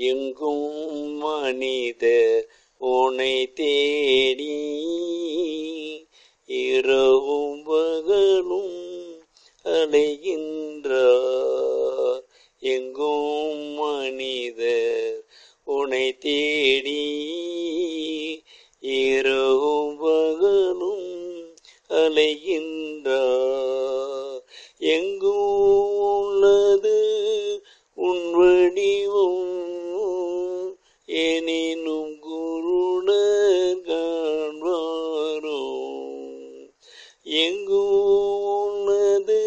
எங்கும் மனித உனை தேடி இரவும் பகலும் அலைகின்றார். எங்கும் மனிதர் உனை தேடி இரவும் பகலும் அலைகின்றார். எங்கும் உள்ளது உன் வடிவம், எனினும் குருடர் காண்பாரோ. எங்கும் உள்ளது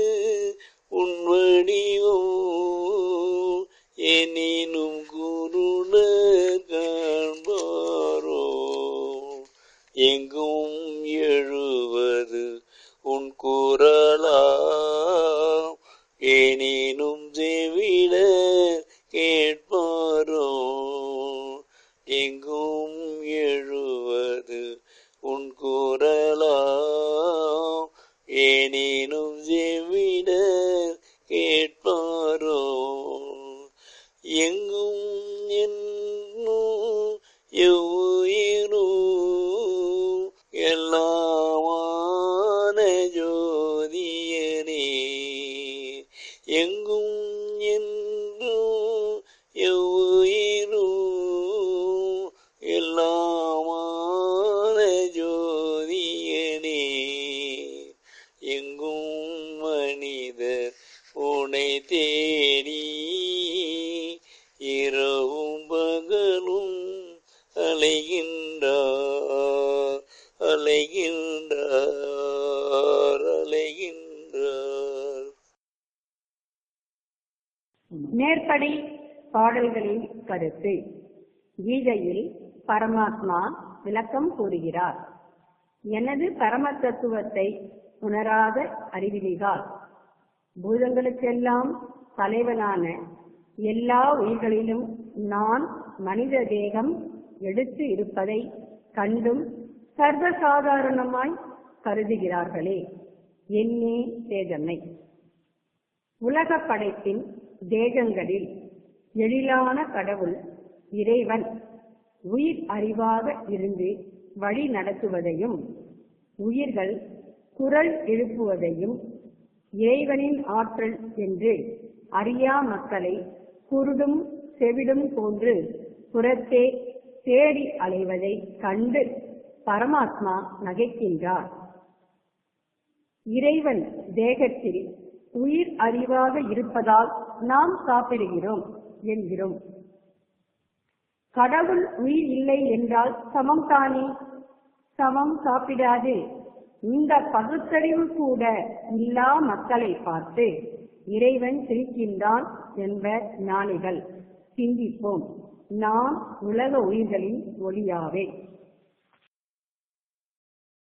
உன் வடிவம், எனினும் குருடர் காண்பாரோ. எங்கும் எழுவது உன் குரலா, எனினும் செவிடர் கேட்பாரோ. எங்கும் எழுவது உன் குரலா, எனினும் செவிடர் கேட்பாரோ. எங்கும் என்னும் எவ்வுயிரும் எல்லாமான ஜோதியனே. எங்கும் என்றும் எவ்வுயிரும் எல்லாமான ஜோதியனே. எங்கும் மனிதர் உனை தேடி இரவும் பகலும் அலைகின்றார், அலைகின்றார், அலைகின்றார். மேற்படி பாடல்களின் கருத்து. கீதையில் பரமாத்மா விளக்கம் கூறுகிறார். எனது பரம தத்துவத்தை உணராத அறிவிலிகால் பூதங்களுக்கெல்லாம் தலைவனான எல்லா உயிர்களிலும் நான் மனித தேகம் எடுத்து இருப்பதை கண்டும் சர்வசாதாரணமாய் கருதுகிறார்களே. என்னே தேகமை. உலக படைப்பின் தேகங்களில் எழிலான கடவுள் இறைவன் உயிர் அறிவாக இருந்து வழி நடத்துவதையும் உயிர்கள் குரல் எழுப்புவதையும் இறைவனின் ஆற்றல் என்று அறியா மக்களை குருடும் செவிடும் போன்று புறத்தே தேடி அலைவதை கண்டு பரமாத்மா நகைக்கின்றார். இறைவன் தேகத்தில் உயிர் அறிவாக இருப்பதால் நாம் சாப்பிடுகிறோம் என்கிறோம். கடவுள் உயிர் இல்லை என்றால் சமம் தானே? சமம் சாப்பிடாது. இந்த பகுத்தறிவு கூட இல்லா மக்களை பார்த்து இறைவன் சிரிக்கின்றான் என்பர் ஞானிகள். சிந்திப்போம். நாம் உலக உயிர்களின் ஒளியாவே.